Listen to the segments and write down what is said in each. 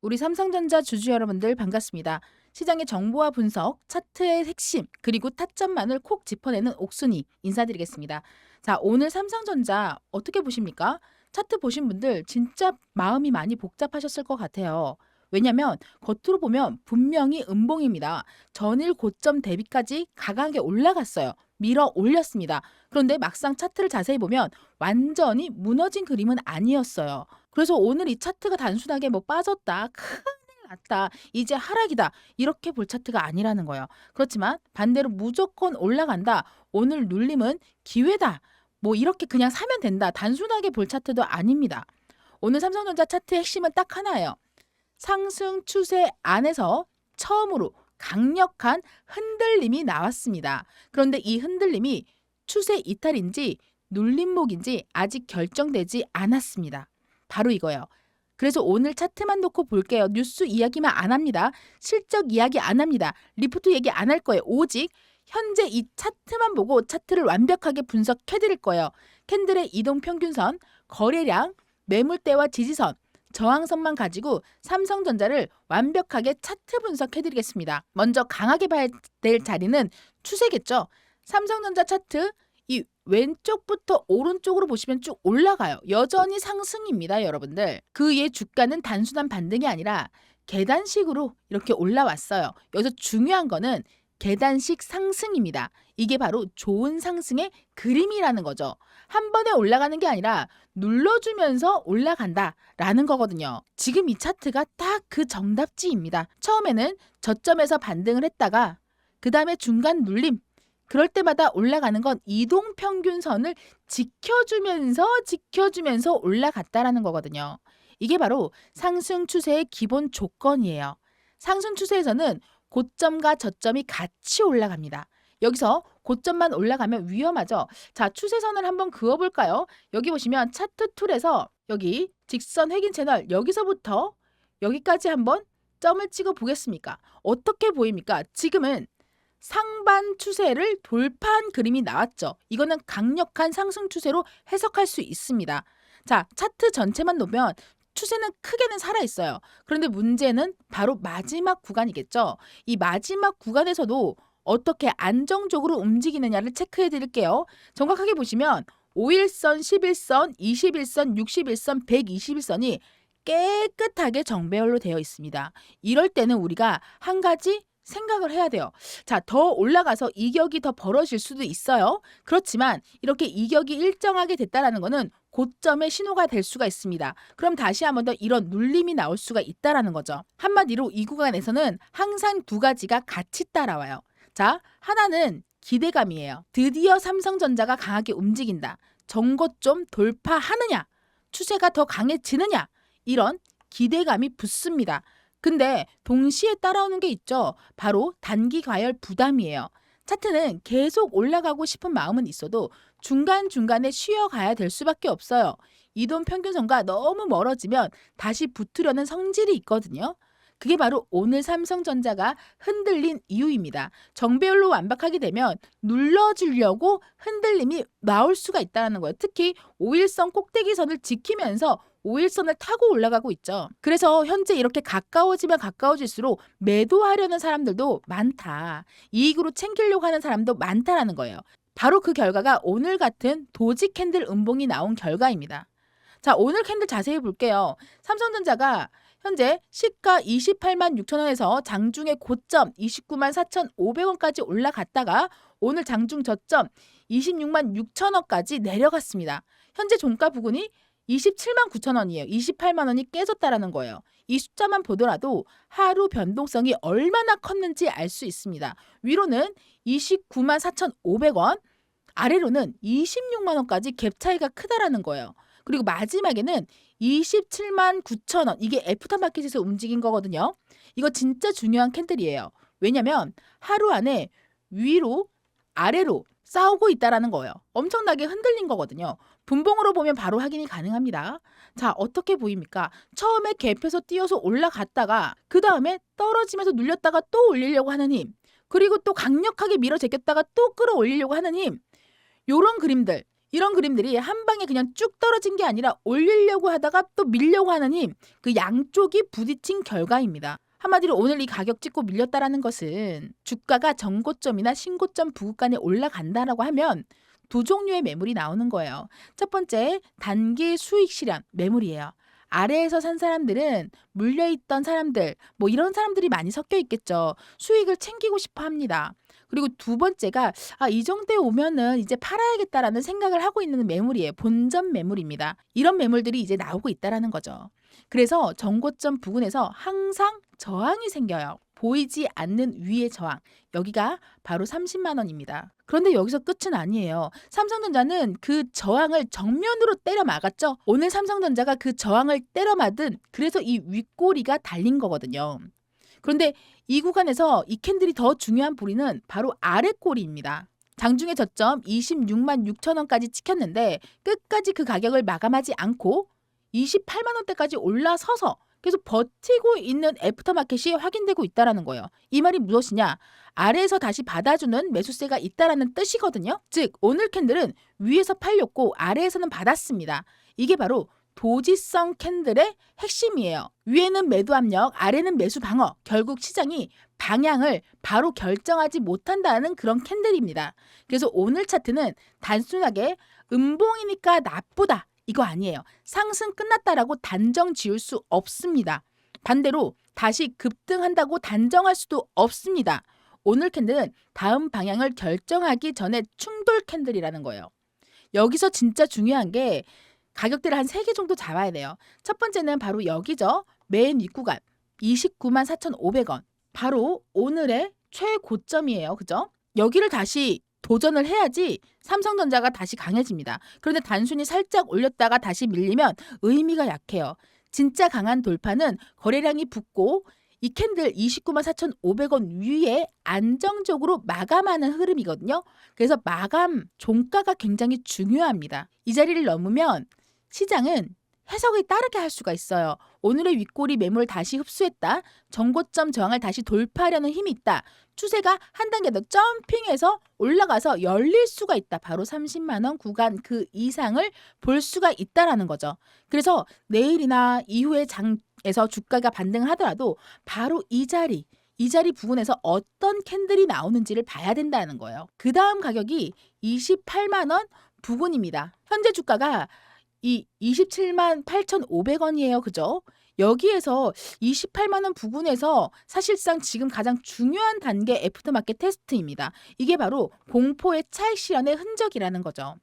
우리 삼성전자 주주 여러분들 반갑습니다. 시장의 정보와 분석, 차트의 핵심, 그리고 타점만을 콕 짚어내는 옥순이 인사드리겠습니다. 자, 오늘 삼성전자 어떻게 보십니까? 차트 보신 분들 진짜 마음이 많이 복잡하셨을 것 같아요. 왜냐면 겉으로 보면 분명히 음봉입니다. 전일 고점 대비까지 강하게 올라갔어요. 밀어 올렸습니다. 그런데 막상 차트를 자세히 보면 완전히 무너진 그림은 아니었어요. 그래서 오늘 이 차트가 단순하게 뭐 빠졌다, 큰일 났다, 이제 하락이다 이렇게 볼 차트가 아니라는 거예요. 그렇지만 반대로 무조건 올라간다, 오늘 눌림은 기회다, 뭐 이렇게 그냥 사면 된다, 단순하게 볼 차트도 아닙니다. 오늘 삼성전자 차트의 핵심은 딱 하나예요. 상승 추세 안에서 처음으로 강력한 흔들림이 나왔습니다. 그런데 이 흔들림이 추세 이탈인지 눌림목인지 아직 결정되지 않았습니다. 바로 이거예요. 그래서 오늘 차트만 놓고 볼게요. 뉴스 이야기만 안 합니다. 실적 이야기 안 합니다. 리포트 얘기 안 할 거예요. 오직 현재 이 차트만 보고 차트를 완벽하게 분석해 드릴 거예요. 캔들의 이동 평균선, 거래량, 매물대와 지지선, 저항선만 가지고 삼성전자를 완벽하게 차트 분석해 드리겠습니다. 먼저 강하게 봐야 될 자리는 추세겠죠. 삼성전자 차트 이 왼쪽부터 오른쪽으로 보시면 쭉 올라가요. 여전히 상승입니다, 여러분들. 그의 주가는 단순한 반등이 아니라 계단식으로 이렇게 올라왔어요. 여기서 중요한 거는 계단식 상승입니다. 이게 바로 좋은 상승의 그림이라는 거죠. 한 번에 올라가는 게 아니라 눌러주면서 올라간다라는 거거든요. 지금 이 차트가 딱 그 정답지입니다. 처음에는 저점에서 반등을 했다가 그 다음에 중간 눌림, 그럴 때마다 올라가는 건 이동평균선을 지켜주면서 올라갔다라는 거거든요. 이게 바로 상승 추세의 기본 조건이에요. 상승 추세에서는 고점과 저점이 같이 올라갑니다. 여기서 고점만 올라가면 위험하죠. 자, 추세선을 한번 그어볼까요? 여기 보시면 차트 툴에서 여기 직선 확인 채널, 여기서부터 여기까지 한번 점을 찍어 보겠습니까? 어떻게 보입니까? 지금은 상반 추세를 돌파한 그림이 나왔죠. 이거는 강력한 상승 추세로 해석할 수 있습니다. 자, 차트 전체만 놓으면 추세는 크게는 살아있어요. 그런데 문제는 바로 마지막 구간이겠죠. 이 마지막 구간에서도 어떻게 안정적으로 움직이느냐를 체크해 드릴게요. 정확하게 보시면 5일선, 11선, 21선, 61선, 121선이 깨끗하게 정배열로 되어 있습니다. 이럴 때는 우리가 한 가지 생각을 해야 돼요. 자, 더 올라가서 이격이 더 벌어질 수도 있어요. 그렇지만 이렇게 이격이 일정하게 됐다라는 거는 고점의 신호가 될 수가 있습니다. 그럼 다시 한번 더 이런 눌림이 나올 수가 있다라는 거죠. 한마디로 이 구간에서는 항상 두 가지가 같이 따라와요. 자, 하나는 기대감이에요. 드디어 삼성전자가 강하게 움직인다. 전고점 돌파하느냐? 추세가 더 강해지느냐? 이런 기대감이 붙습니다. 근데 동시에 따라오는 게 있죠. 바로 단기 과열 부담이에요. 차트는 계속 올라가고 싶은 마음은 있어도 중간중간에 쉬어가야 될 수밖에 없어요. 이동 평균선과 너무 멀어지면 다시 붙으려는 성질이 있거든요. 그게 바로 오늘 삼성전자가 흔들린 이유입니다. 정배열로 완박하게 되면 눌러주려고 흔들림이 나올 수가 있다는 거예요. 특히 5일선 꼭대기선을 지키면서 5일선을 타고 올라가고 있죠. 그래서 현재 이렇게 가까워지면 가까워질수록 매도하려는 사람들도 많다. 이익으로 챙기려고 하는 사람도 많다라는 거예요. 바로 그 결과가 오늘 같은 도지 캔들 음봉이 나온 결과입니다. 자, 오늘 캔들 자세히 볼게요. 삼성전자가 현재 시가 28만 6천 원에서 장중의 고점 29만 4,500원까지 올라갔다가 오늘 장중 저점 26만 6천 원까지 내려갔습니다. 현재 종가 부근이 27만 9천 원이에요. 28만 원이 깨졌다라는 거예요. 이 숫자만 보더라도 하루 변동성이 얼마나 컸는지 알 수 있습니다. 위로는 29만 4,500원, 아래로는 26만 원까지 갭 차이가 크다라는 거예요. 그리고 마지막에는 27만 9천 원, 이게 애프터마켓에서 움직인 거거든요. 이거 진짜 중요한 캔들이에요. 왜냐면 하루 안에 위로 아래로 싸우고 있다라는 거예요. 엄청나게 흔들린 거거든요. 분봉으로 보면 바로 확인이 가능합니다. 자, 어떻게 보입니까? 처음에 갭에서 뛰어서 올라갔다가 그 다음에 떨어지면서 눌렸다가 또 올리려고 하는 힘, 그리고 또 강력하게 밀어 제꼈다가 또 끌어올리려고 하는 힘, 요런 그림들, 이런 그림들이 한 방에 그냥 쭉 떨어진 게 아니라 올리려고 하다가 또 밀려고 하는 힘, 그 양쪽이 부딪힌 결과입니다. 한마디로 오늘 이 가격 찍고 밀렸다라는 것은 주가가 전고점이나 신고점 부근간에 올라간다라고 하면 두 종류의 매물이 나오는 거예요. 첫 번째, 단기 수익 실현 매물이에요. 아래에서 산 사람들은 물려있던 사람들, 뭐 이런 사람들이 많이 섞여 있겠죠. 수익을 챙기고 싶어 합니다. 그리고 두 번째가 이 정도에 오면은 이제 팔아야겠다라는 생각을 하고 있는 매물이에요. 본전 매물입니다. 이런 매물들이 이제 나오고 있다라는 거죠. 그래서 전고점 부근에서 항상 저항이 생겨요. 보이지 않는 위의 저항. 여기가 바로 30만 원입니다. 그런데 여기서 끝은 아니에요. 삼성전자는 그 저항을 정면으로 때려 막았죠. 오늘 삼성전자가 그 저항을 때려 맞은 그래서 이 윗꼬리가 달린 거거든요. 그런데 이 구간에서 이 캔들이 더 중요한 부리는 바로 아랫꼬리입니다. 장중에 저점 26만 6천 원까지 찍혔는데 끝까지 그 가격을 마감하지 않고 28만 원대까지 올라서서 계속 버티고 있는 애프터마켓이 확인되고 있다는 거예요. 이 말이 무엇이냐? 아래에서 다시 받아주는 매수세가 있다는 뜻이거든요. 즉 오늘 캔들은 위에서 팔렸고 아래에서는 받았습니다. 이게 바로 도지성 캔들의 핵심이에요. 위에는 매도 압력, 아래는 매수 방어. 결국 시장이 방향을 바로 결정하지 못한다는 그런 캔들입니다. 그래서 오늘 차트는 단순하게 음봉이니까 나쁘다. 이거 아니에요. 상승 끝났다라고 단정 지을 수 없습니다. 반대로 다시 급등한다고 단정할 수도 없습니다. 오늘 캔들은 다음 방향을 결정하기 전에 충돌 캔들이라는 거예요. 여기서 진짜 중요한 게 가격대를 한 3개 정도 잡아야 돼요. 첫 번째는 바로 여기죠. 맨 윗구간 29만 4,500원. 바로 오늘의 최고점이에요. 그죠? 여기를 다시 도전을 해야지 삼성전자가 다시 강해집니다. 그런데 단순히 살짝 올렸다가 다시 밀리면 의미가 약해요. 진짜 강한 돌파는 거래량이 붙고 이 캔들 29만 4,500원 위에 안정적으로 마감하는 흐름이거든요. 그래서 마감 종가가 굉장히 중요합니다. 이 자리를 넘으면 시장은 해석이 따르게 할 수가 있어요. 오늘의 윗꼬리 매물 다시 흡수했다. 전고점 저항을 다시 돌파하려는 힘이 있다. 추세가 한 단계 더 점핑해서 올라가서 열릴 수가 있다. 바로 30만 원 구간 그 이상을 볼 수가 있다라는 거죠. 그래서 내일이나 이후에 장에서 주가가 반등하더라도 바로 이 자리 부분에서 어떤 캔들이 나오는지를 봐야 된다는 거예요. 그 다음 가격이 28만 원 부근입니다. 현재 주가가 이 27만 8,500원이에요. 그죠? 여기에서 28만 원 부근에서 사실상 지금 가장 중요한 단계 애프터마켓 테스트입니다. 이게 바로 공포의 차익 실현의 흔적이라는 거죠.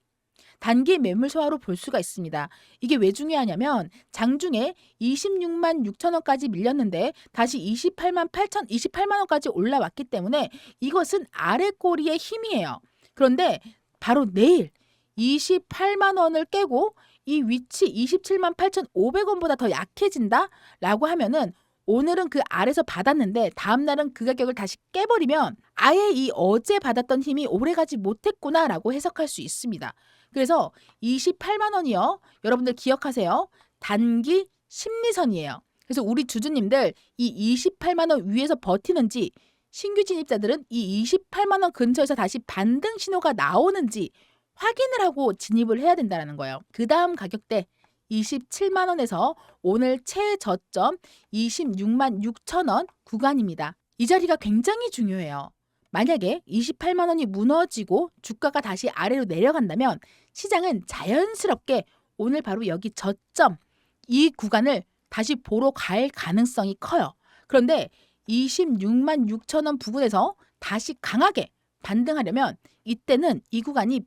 단기 매물 소화로 볼 수가 있습니다. 이게 왜 중요하냐면 장중에 26만 6천 원까지 밀렸는데 다시 28만 원까지 올라왔기 때문에 이것은 아랫꼬리의 힘이에요. 그런데 바로 내일 28만 원을 깨고 이 위치 27만 8,500원보다 더 약해진다라고 하면은 오늘은 그 아래서 받았는데 다음날은 그 가격을 다시 깨버리면 아예 이 어제 받았던 힘이 오래가지 못했구나라고 해석할 수 있습니다. 그래서 28만 원이요. 여러분들 기억하세요. 단기 심리선이에요. 그래서 우리 주주님들 이 28만 원 위에서 버티는지 신규 진입자들은 이 28만 원 근처에서 다시 반등 신호가 나오는지 확인을 하고 진입을 해야 된다는 거예요. 그 다음 가격대 27만 원에서 오늘 최저점 26만 6천 원 구간입니다. 이 자리가 굉장히 중요해요. 만약에 28만 원이 무너지고 주가가 다시 아래로 내려간다면 시장은 자연스럽게 오늘 바로 여기 저점 이 구간을 다시 보러 갈 가능성이 커요. 그런데 26만 6천 원 부근에서 다시 강하게 반등하려면 이때는 이 구간이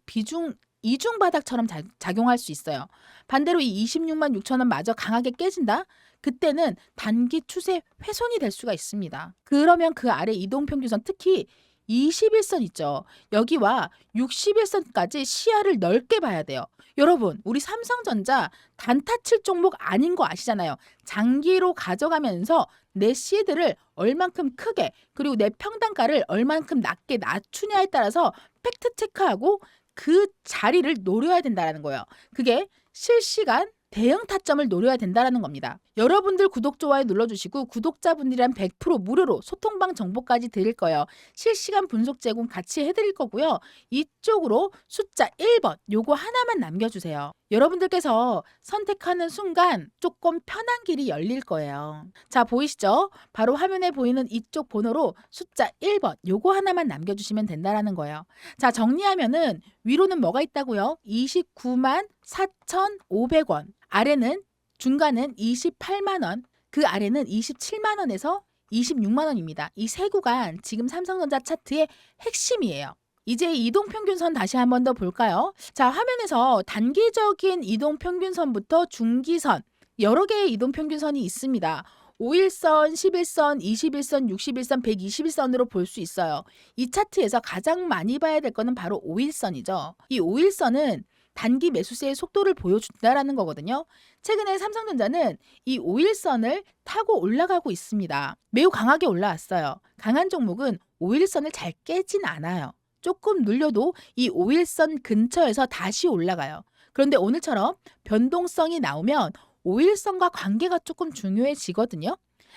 이중 바닥처럼 작용할 수 있어요. 반대로 이 26만 6천 원 마저 강하게 깨진다? 그때는 단기 추세 훼손이 될 수가 있습니다. 그러면 그 아래 이동평균선 특히 21선 있죠. 여기와 61선까지 시야를 넓게 봐야 돼요. 여러분, 우리 삼성전자 단타 칠 종목 아닌 거 아시잖아요. 장기로 가져가면서 내 시드를 얼만큼 크게 그리고 내 평단가를 얼만큼 낮게 낮추냐에 따라서 팩트 체크하고 그 자리를 노려야 된다는 거예요. 그게 실시간 대응 타점을 노려야 된다는 겁니다. 여러분들 구독, 좋아요 눌러주시고 구독자분들이랑 100% 무료로 소통방 정보까지 드릴 거예요. 실시간 분석 제공 같이 해드릴 거고요. 이쪽으로 숫자 1번 요거 하나만 남겨주세요. 여러분들께서 선택하는 순간 조금 편한 길이 열릴 거예요. 자, 보이시죠? 바로 화면에 보이는 이쪽 번호로 숫자 1번 요거 하나만 남겨주시면 된다는 거예요. 자, 정리하면은 위로는 뭐가 있다고요? 29만 4,500원. 아래는 중간은 28만 원, 그 아래는 27만 원에서 26만 원입니다. 이 세 구간 지금 삼성전자 차트의 핵심이에요. 이제 이동평균선 다시 한 번 더 볼까요? 자, 화면에서 단기적인 이동평균선부터 중기선, 여러 개의 이동평균선이 있습니다. 5일선, 11선, 21선, 61선, 121선으로 볼 수 있어요. 이 차트에서 가장 많이 봐야 될 거는 바로 5일선이죠. 이 5일선은 단기 매수세의 속도를 보여준다라는 거거든요. 최근에 삼성전자는 이 5일선을 타고 올라가고 있습니다. 매우 강하게 올라왔어요. 강한 종목은 5일선을 잘 깨진 않아요. 조금 눌려도 이 5일선 근처에서 다시 올라가요. 그런데 오늘처럼 변동성이 나오면 5일선과 관계가 조금 중요해지거든요.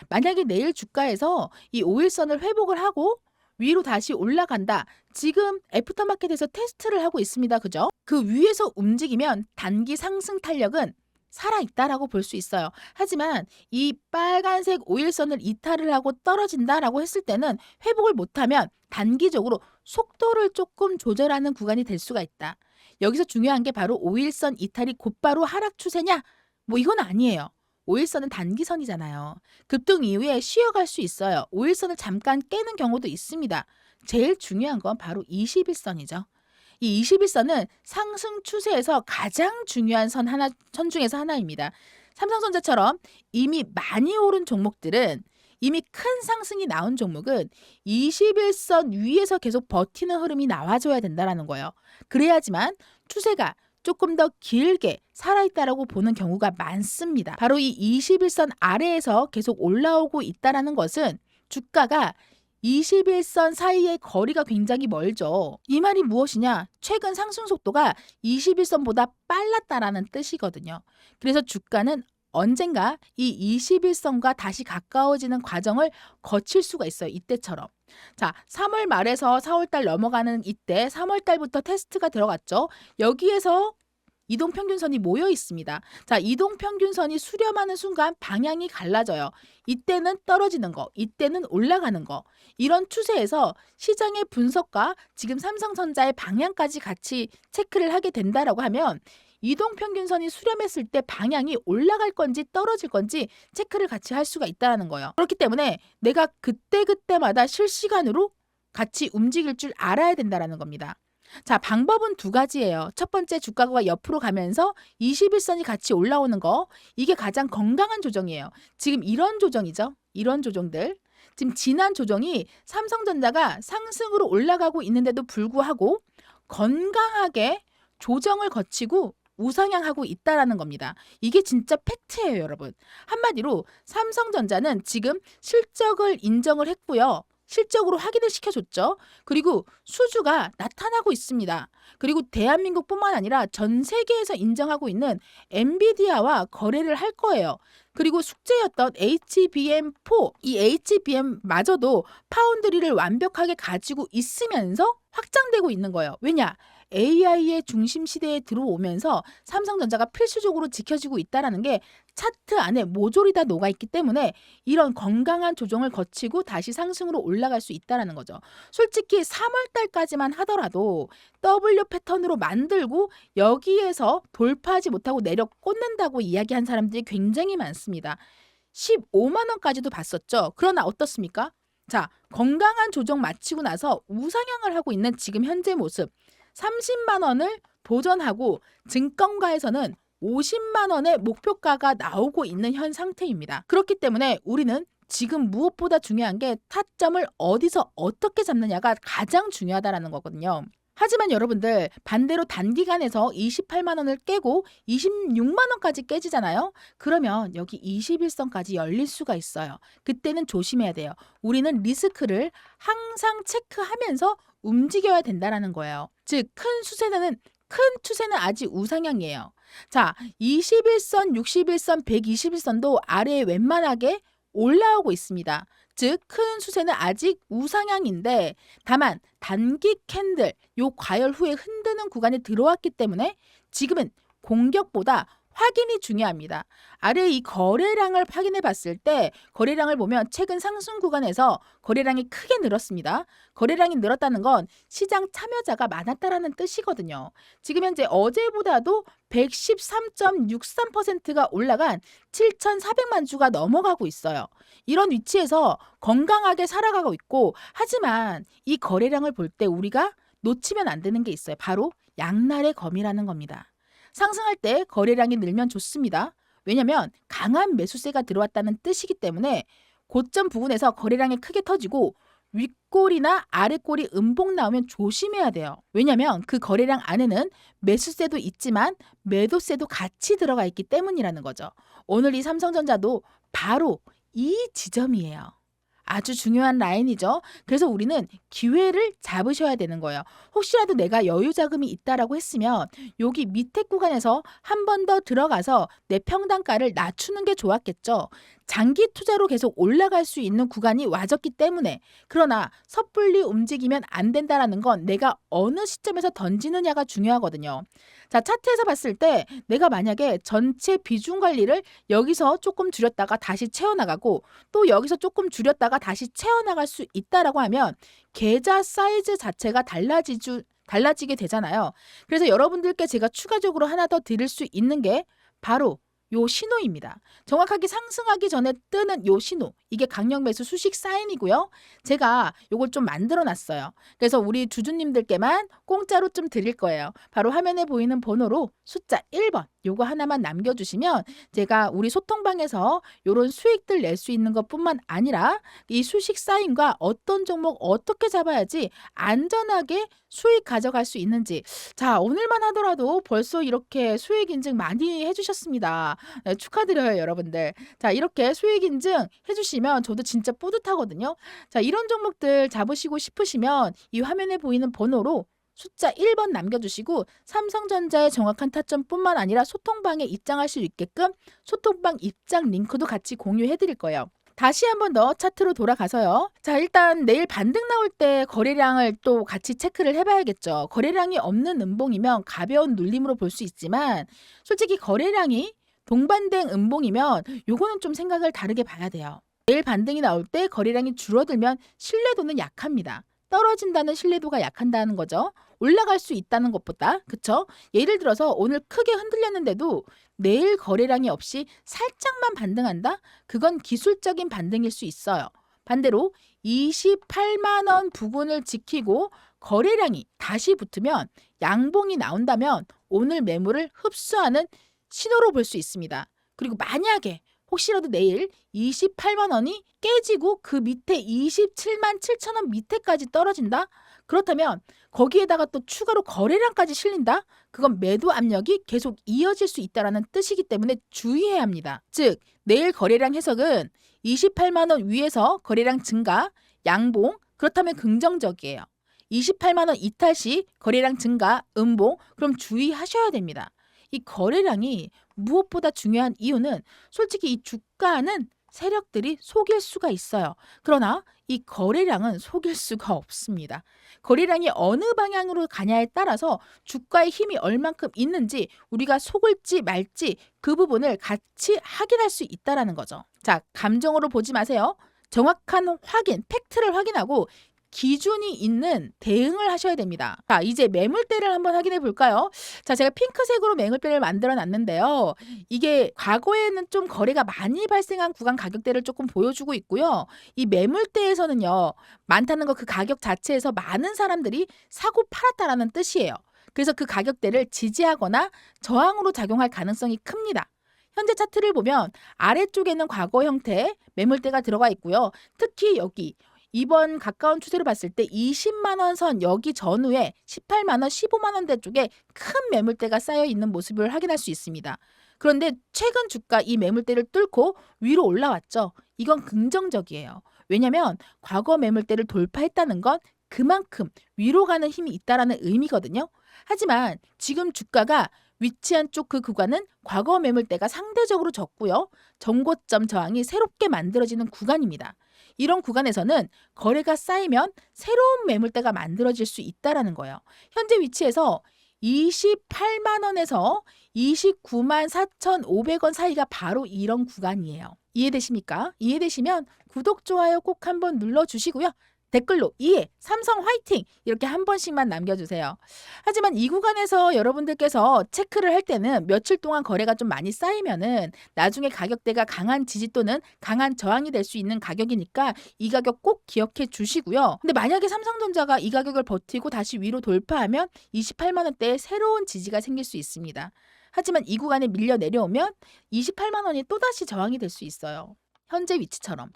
만약에 내일 주가에서 이 5일선을 회복을 하고 위로 다시 올라간다. 지금 애프터마켓에서 테스트를 하고 있습니다. 그죠? 그 위에서 움직이면 단기 상승 탄력은 살아있다라고 볼 수 있어요. 하지만 이 빨간색 5일선을 이탈을 하고 떨어진다라고 했을 때는 회복을 못하면 단기적으로 속도를 조금 조절하는 구간이 될 수가 있다. 여기서 중요한 게 바로 5일선 이탈이 곧바로 하락 추세냐? 뭐 이건 아니에요. 5일선은 단기선이잖아요. 급등 이후에 쉬어갈 수 있어요. 5일선을 잠깐 깨는 경우도 있습니다. 제일 중요한 건 바로 21선이죠. 이 21선은 상승 추세에서 가장 중요한 선 중에서 하나입니다. 삼성전자처럼 이미 많이 오른 종목들은, 이미 큰 상승이 나온 종목은 21선 위에서 계속 버티는 흐름이 나와줘야 된다는 거예요. 그래야지만 추세가 조금 더 길게 살아있다라고 보는 경우가 많습니다. 바로 이 21선 아래에서 계속 올라오고 있다는 것은 주가가 21선 사이의 거리가 굉장히 멀죠. 이 말이 무엇이냐? 최근 상승 속도가 21선보다 빨랐다라는 뜻이거든요. 그래서 주가는 언젠가 이 21선과 다시 가까워지는 과정을 거칠 수가 있어요. 이때처럼. 자, 3월 말에서 4월달 넘어가는 이때 3월달부터 테스트가 들어갔죠. 여기에서 이동평균선이 모여 있습니다. 자, 이동평균선이 수렴하는 순간 방향이 갈라져요. 이때는 떨어지는 거, 이때는 올라가는 거. 이런 추세에서 시장의 분석과 지금 삼성전자의 방향까지 같이 체크를 하게 된다라고 하면 이동평균선이 수렴했을 때 방향이 올라갈 건지 떨어질 건지 체크를 같이 할 수가 있다는 거예요. 그렇기 때문에 내가 그때그때마다 실시간으로 같이 움직일 줄 알아야 된다는 겁니다. 자, 방법은 두 가지예요. 첫 번째, 주가가 옆으로 가면서 21선이 같이 올라오는 거. 이게 가장 건강한 조정이에요. 지금 이런 조정이죠. 이런 조정들. 지금 지난 조정이 삼성전자가 상승으로 올라가고 있는데도 불구하고 건강하게 조정을 거치고 우상향하고 있다라는 겁니다. 이게 진짜 팩트예요, 여러분. 한마디로 삼성전자는 지금 실적을 인정을 했고요. 실적으로 확인을 시켜줬죠. 그리고 수주가 나타나고 있습니다. 그리고 대한민국뿐만 아니라 전 세계에서 인정하고 있는 엔비디아와 거래를 할 거예요. 그리고 숙제였던 HBM4, 이 HBM마저도 파운드리를 완벽하게 가지고 있으면서 확장되고 있는 거예요. 왜냐? AI의 중심 시대에 들어오면서 삼성전자가 필수적으로 지켜지고 있다는 게 차트 안에 모조리 다 녹아있기 때문에 이런 건강한 조정을 거치고 다시 상승으로 올라갈 수 있다는 거죠. 솔직히 3월 달까지만 하더라도 W 패턴으로 만들고 여기에서 돌파하지 못하고 내려 꽂는다고 이야기한 사람들이 굉장히 많습니다. 15만 원까지도 봤었죠. 그러나 어떻습니까? 자, 건강한 조정 마치고 나서 우상향을 하고 있는 지금 현재 모습. 30만 원을 도전하고 증권가에서는 50만 원의 목표가가 나오고 있는 현 상태입니다. 그렇기 때문에 우리는 지금 무엇보다 중요한 게 타점을 어디서 어떻게 잡느냐가 가장 중요하다라는 거거든요. 하지만 여러분들 반대로 단기간에서 28만 원을 깨고 26만 원까지 깨지잖아요. 그러면 여기 21선까지 열릴 수가 있어요. 그때는 조심해야 돼요. 우리는 리스크를 항상 체크하면서 움직여야 된다는 거예요. 즉, 큰 추세는 아직 우상향이에요. 자, 21선, 61선, 121선도 아래에 웬만하게 올라오고 있습니다. 즉, 큰 수세는 아직 우상향인데 다만 단기 캔들, 요 과열 후에 흔드는 구간에 들어왔기 때문에 지금은 공격보다 확인이 중요합니다. 아래 이 거래량을 확인해 봤을 때 거래량을 보면 최근 상승 구간에서 거래량이 크게 늘었습니다. 거래량이 늘었다는 건 시장 참여자가 많았다라는 뜻이거든요. 지금 현재 어제보다도 113.63%가 올라간 7,400만 주가 넘어가고 있어요. 이런 위치에서 건강하게 살아가고 있고, 하지만 이 거래량을 볼 때 우리가 놓치면 안 되는 게 있어요. 바로 양날의 검이라는 겁니다. 상승할 때 거래량이 늘면 좋습니다. 왜냐하면 강한 매수세가 들어왔다는 뜻이기 때문에 고점 부근에서 거래량이 크게 터지고 윗골이나 아랫골이 음봉 나오면 조심해야 돼요. 왜냐하면 그 거래량 안에는 매수세도 있지만 매도세도 같이 들어가 있기 때문이라는 거죠. 오늘 이 삼성전자도 바로 이 지점이에요. 아주 중요한 라인이죠. 그래서 우리는 기회를 잡으셔야 되는 거예요. 혹시라도 내가 여유 자금이 있다라고 했으면 여기 밑에 구간에서 한 번 더 들어가서 내 평단가를 낮추는 게 좋았겠죠. 장기 투자로 계속 올라갈 수 있는 구간이 와졌기 때문에. 그러나 섣불리 움직이면 안 된다라는 건 내가 어느 시점에서 던지느냐가 중요하거든요. 자, 차트에서 봤을 때 내가 만약에 전체 비중 관리를 여기서 조금 줄였다가 다시 채워나가고 또 여기서 조금 줄였다가 다시 채워나갈 수 있다라고 하면 계좌 사이즈 자체가 달라지게 되잖아요. 그래서 여러분들께 제가 추가적으로 하나 더 드릴 수 있는 게 바로 요 신호입니다. 정확하게 상승하기 전에 뜨는 요 신호. 이게 강력 매수 수식 사인이고요. 제가 요걸 좀 만들어 놨어요. 그래서 우리 주주님들께만 공짜로 좀 드릴 거예요. 바로 화면에 보이는 번호로 숫자 1번 요거 하나만 남겨주시면 제가 우리 소통방에서 요런 수익들 낼 수 있는 것뿐만 아니라 이 수식 사인과 어떤 종목 어떻게 잡아야지 안전하게 수익 가져갈 수 있는지. 자, 오늘만 하더라도 벌써 이렇게 수익 인증 많이 해주셨습니다. 네, 축하드려요, 여러분들. 자, 이렇게 수익 인증 해주시면 저도 진짜 뿌듯하거든요. 자, 이런 종목들 잡으시고 싶으시면 이 화면에 보이는 번호로 숫자 1번 남겨주시고 삼성전자의 정확한 타점뿐만 아니라 소통방에 입장할 수 있게끔 소통방 입장 링크도 같이 공유해드릴 거예요. 다시 한 번 더 차트로 돌아가서요. 자, 일단 내일 반등 나올 때 거래량을 또 같이 체크를 해봐야겠죠. 거래량이 없는 음봉이면 가벼운 눌림으로 볼 수 있지만 솔직히 거래량이 동반된 음봉이면 요거는 좀 생각을 다르게 봐야 돼요. 내일 반등이 나올 때 거래량이 줄어들면 신뢰도는 약합니다. 떨어진다는 신뢰도가 약한다는 거죠. 올라갈 수 있다는 것보다. 그쵸? 예를 들어서 오늘 크게 흔들렸는데도 내일 거래량이 없이 살짝만 반등한다? 그건 기술적인 반등일 수 있어요. 반대로 28만 원 부근을 지키고 거래량이 다시 붙으면 양봉이 나온다면 오늘 매물을 흡수하는 신호로 볼 수 있습니다. 그리고 만약에 혹시라도 내일 28만 원이 깨지고 그 밑에 27만 7천 원 밑에까지 떨어진다? 그렇다면 거기에다가 또 추가로 거래량까지 실린다? 그건 매도 압력이 계속 이어질 수 있다는 뜻이기 때문에 주의해야 합니다. 즉, 내일 거래량 해석은 28만 원 위에서 거래량 증가, 양봉, 그렇다면 긍정적이에요. 28만 원 이탈 시 거래량 증가, 음봉, 그럼 주의하셔야 됩니다. 이 거래량이 무엇보다 중요한 이유는 솔직히 이 주가는 세력들이 속일 수가 있어요. 그러나 이 거래량은 속일 수가 없습니다. 거래량이 어느 방향으로 가냐에 따라서 주가의 힘이 얼만큼 있는지 우리가 속을지 말지 그 부분을 같이 확인할 수 있다는 거죠. 자, 감정으로 보지 마세요. 정확한 확인, 팩트를 확인하고 기준이 있는 대응을 하셔야 됩니다. 자, 이제 매물대를 한번 확인해 볼까요? 자, 제가 핑크색으로 매물대를 만들어 놨는데요. 이게 과거에는 좀 거래가 많이 발생한 구간 가격대를 조금 보여주고 있고요. 이 매물대에서는요, 많다는 거 그 가격 자체에서 많은 사람들이 사고 팔았다라는 뜻이에요. 그래서 그 가격대를 지지하거나 저항으로 작용할 가능성이 큽니다. 현재 차트를 보면 아래쪽에는 과거 형태의 매물대가 들어가 있고요. 특히 여기 이번 가까운 추세로 봤을 때 20만 원 선 여기 전후에 18만 원, 15만 원대 쪽에 큰 매물대가 쌓여 있는 모습을 확인할 수 있습니다. 그런데 최근 주가 이 매물대를 뚫고 위로 올라왔죠. 이건 긍정적이에요. 왜냐하면 과거 매물대를 돌파했다는 건 그만큼 위로 가는 힘이 있다라는 의미거든요. 하지만 지금 주가가 위치한 쪽 그 구간은 과거 매물대가 상대적으로 적고요. 전고점 저항이 새롭게 만들어지는 구간입니다. 이런 구간에서는 거래가 쌓이면 새로운 매물대가 만들어질 수 있다라는 거예요. 현재 위치에서 28만 원에서 29만 4,500원 사이가 바로 이런 구간이에요. 이해되십니까? 이해되시면 구독, 좋아요 꼭 한번 눌러주시고요. 댓글로 이해, 삼성 화이팅! 이렇게 한 번씩만 남겨주세요. 하지만 이 구간에서 여러분들께서 체크를 할 때는 며칠 동안 거래가 좀 많이 쌓이면은 나중에 가격대가 강한 지지 또는 강한 저항이 될 수 있는 가격이니까 이 가격 꼭 기억해 주시고요. 근데 만약에 삼성전자가 이 가격을 버티고 다시 위로 돌파하면 28만 원대에 새로운 지지가 생길 수 있습니다. 하지만 이 구간에 밀려 내려오면 28만 원이 또다시 저항이 될 수 있어요. 현재 위치처럼.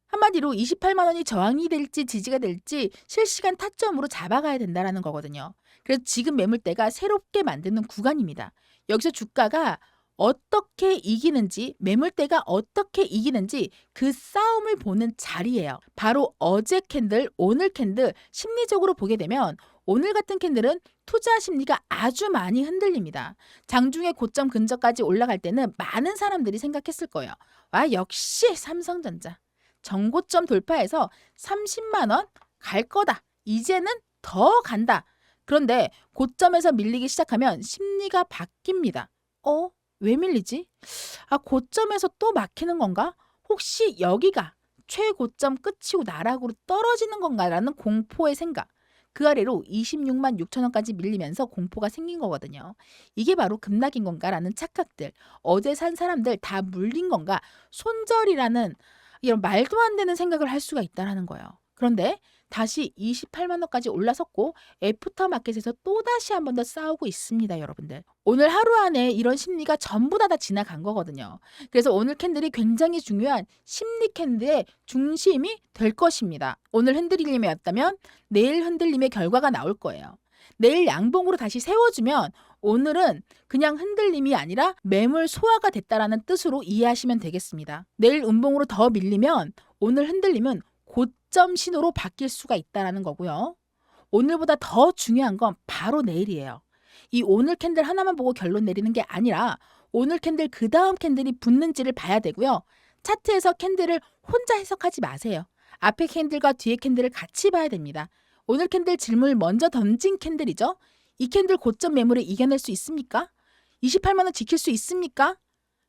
한마디로 28만 원이 저항이 될지 지지가 될지 실시간 타점으로 잡아가야 된다는 거거든요. 그래서 지금 매물대가 새롭게 만드는 구간입니다. 여기서 주가가 어떻게 이기는지, 매물대가 어떻게 이기는지 그 싸움을 보는 자리예요. 바로 어제 캔들, 오늘 캔들 심리적으로 보게 되면 오늘 같은 캔들은 투자 심리가 아주 많이 흔들립니다. 장중에 고점 근처까지 올라갈 때는 많은 사람들이 생각했을 거예요. 와, 역시 삼성전자. 정고점 돌파해서 30만 원 갈 거다. 이제는 더 간다. 그런데 고점에서 밀리기 시작하면 심리가 바뀝니다. 왜 밀리지? 고점에서 또 막히는 건가? 혹시 여기가 최고점 끝이고 나락으로 떨어지는 건가라는 공포의 생각. 그 아래로 26만 6천 원까지 밀리면서 공포가 생긴 거거든요. 이게 바로 급락인 건가라는 착각들. 어제 산 사람들 다 물린 건가? 손절이라는 이런 말도 안 되는 생각을 할 수가 있다는 거예요. 그런데 다시 28만 원까지 올라섰고 애프터마켓에서 또다시 한 번 더 싸우고 있습니다, 여러분들. 오늘 하루 안에 이런 심리가 전부 다 지나간 거거든요. 그래서 오늘 캔들이 굉장히 중요한 심리 캔들의 중심이 될 것입니다. 오늘 흔들림이었다면 내일 흔들림의 결과가 나올 거예요. 내일 양봉으로 다시 세워주면 오늘은 그냥 흔들림이 아니라 매물 소화가 됐다라는 뜻으로 이해하시면 되겠습니다. 내일 음봉으로 더 밀리면 오늘 흔들림은 고점 신호로 바뀔 수가 있다는 거고요. 오늘보다 더 중요한 건 바로 내일이에요. 이 오늘 캔들 하나만 보고 결론 내리는 게 아니라 오늘 캔들 그 다음 캔들이 붙는지를 봐야 되고요. 차트에서 캔들을 혼자 해석하지 마세요. 앞에 캔들과 뒤에 캔들을 같이 봐야 됩니다. 오늘 캔들 질문을 먼저 던진 캔들이죠. 이 캔들 고점 매물을 이겨낼 수 있습니까? 28만 원 지킬 수 있습니까?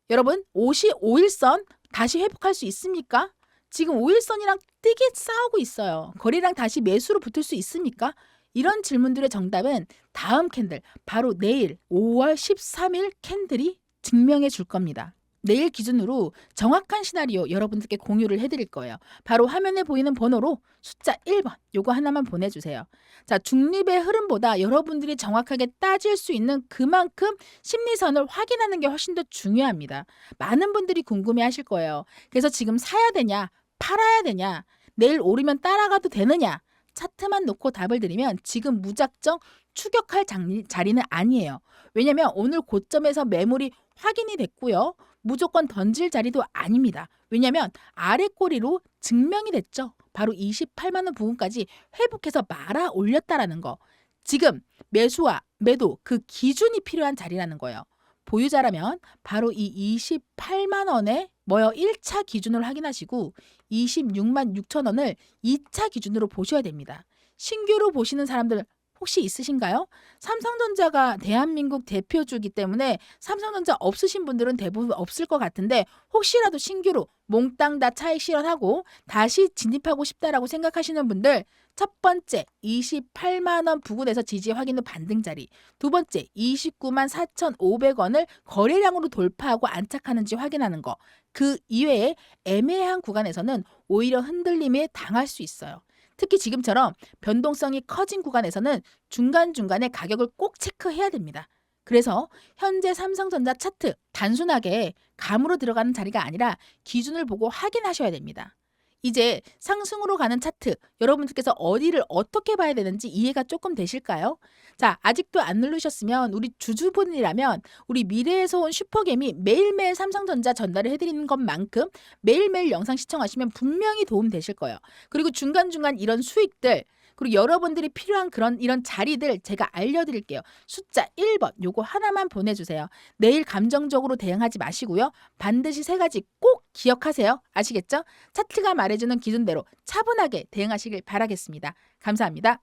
여러분, 55일선 다시 회복할 수 있습니까? 지금 5일선이랑 뜨게 싸우고 있어요. 거리랑 다시 매수로 붙을 수 있습니까? 이런 질문들의 정답은 다음 캔들, 바로 내일 5월 13일 캔들이 증명해 줄 겁니다. 내일 기준으로 정확한 시나리오 여러분들께 공유를 해드릴 거예요. 바로 화면에 보이는 번호로 숫자 1번 요거 하나만 보내주세요. 자, 중립의 흐름보다 여러분들이 정확하게 따질 수 있는 그만큼 심리선을 확인하는 게 훨씬 더 중요합니다. 많은 분들이 궁금해하실 거예요. 그래서 지금 사야 되냐, 팔아야 되냐, 내일 오르면 따라가도 되느냐, 차트만 놓고 답을 드리면 지금 무작정 추격할 자리는 아니에요. 왜냐하면 오늘 고점에서 매물이 확인이 됐고요. 무조건 던질 자리도 아닙니다. 왜냐하면 아래 꼬리로 증명이 됐죠. 바로 28만 원 부분까지 회복해서 말아 올렸다라는 거. 지금 매수와 매도 그 기준이 필요한 자리라는 거예요. 보유자라면 바로 이 28만 원에 1차 기준으로 확인하시고 26만 6천 원을 2차 기준으로 보셔야 됩니다. 신규로 보시는 사람들 혹시 있으신가요? 삼성전자가 대한민국 대표주기 때문에 삼성전자 없으신 분들은 대부분 없을 것 같은데 혹시라도 신규로 몽땅 다 차익 실현하고 다시 진입하고 싶다라고 생각하시는 분들 첫 번째 28만 원 부근에서 지지 확인 후 반등 자리, 두 번째 29만 4,500원을 거래량으로 돌파하고 안착하는지 확인하는 거. 그 이외에 애매한 구간에서는 오히려 흔들림에 당할 수 있어요. 특히 지금처럼 변동성이 커진 구간에서는 중간중간에 가격을 꼭 체크해야 됩니다. 그래서 현재 삼성전자 차트 단순하게 감으로 들어가는 자리가 아니라 기준을 보고 확인하셔야 됩니다. 이제 상승으로 가는 차트 여러분들께서 어디를 어떻게 봐야 되는지 이해가 조금 되실까요? 자, 아직도 안 누르셨으면 우리 주주분이라면 우리 미래에서 온 슈퍼겜이 매일매일 삼성전자 전달을 해드리는 것만큼 매일매일 영상 시청하시면 분명히 도움 되실 거예요. 그리고 중간중간 이런 수익들 그리고 여러분들이 필요한 이런 자리들 제가 알려드릴게요. 숫자 1번 요거 하나만 보내주세요. 내일 감정적으로 대응하지 마시고요. 반드시 3가지 꼭 기억하세요. 아시겠죠? 차트가 말해주는 기준대로 차분하게 대응하시길 바라겠습니다. 감사합니다.